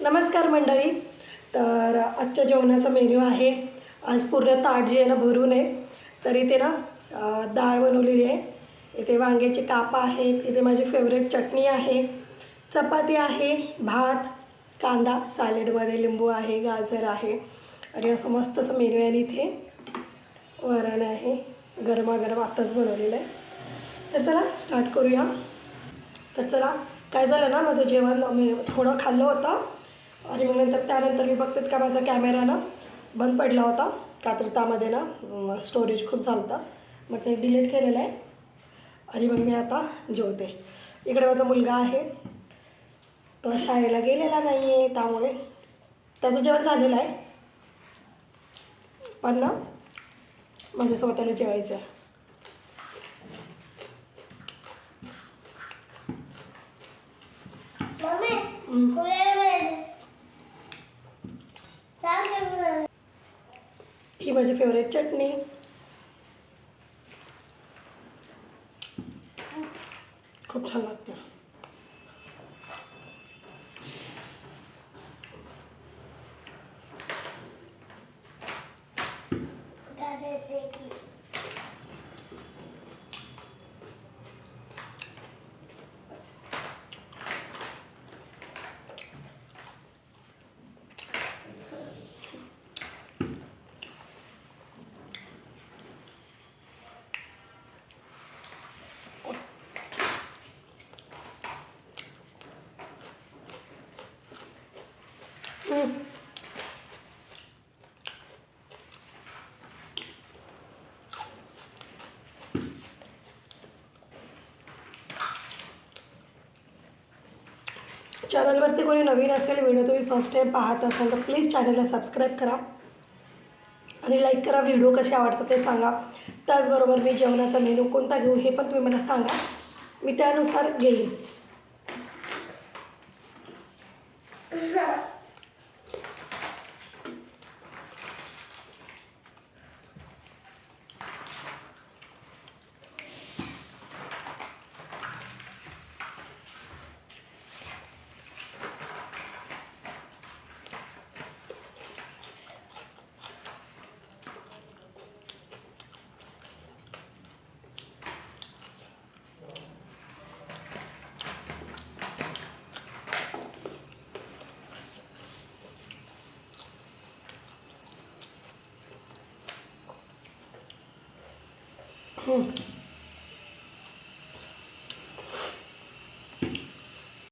नमस्कार मंडळी. तर आजच्या जेवणाचा मेन्यू आहे. आज पूर्ण ताट जे आहे ना भरून आहे. तर इथे ना डाळ बनवलेली आहे, इथे वांग्याचे काप आहेत, इथे माझी फेवरेट चटणी आहे, चपाती आहे, भात, कांदा, सॅलेडमध्ये लिंबू आहे, गाजर आहे आणि असं मस्त असं मेन्यू आहे. आणि इथे वरण आहे, गरमागरम आत्ताच बनवलेलं आहे. तर चला स्टार्ट करूया. तर चला, काय झालं ना, माझं जेवण मी थोडं खाल्लं होतं आणि मग त्यानंतर मी बघते का माझा कॅमेरा ना बंद पडला होता, का तर त्यामध्ये ना स्टोरेज खूप झालं होतं. मग ते डिलीट केलेलं आहे आणि मग मी आता जेवते. इकडे माझा मुलगा आहे, तो शाळेला गेलेला नाही आहे, त्यामुळे त्याचं जेवण झालेलं आहे, पण ना माझ्या स्वतःला जेवायचं आहे. ही माझी फेवरेट चटणी, खूप छान लागते. चॅनलवरती कोणी नवीन असेल, व्हिडिओ तुम्ही फर्स्ट टाईम पाहत असाल तर प्लीज चॅनलला सबस्क्राईब करा आणि लाईक करा. व्हिडिओ कसे आवडतात ते सांगा. त्याचबरोबर मी जेवणाचा मेनू कोणता घेऊ हे पण तुम्ही मला सांगा, मी त्यानुसार घेईन.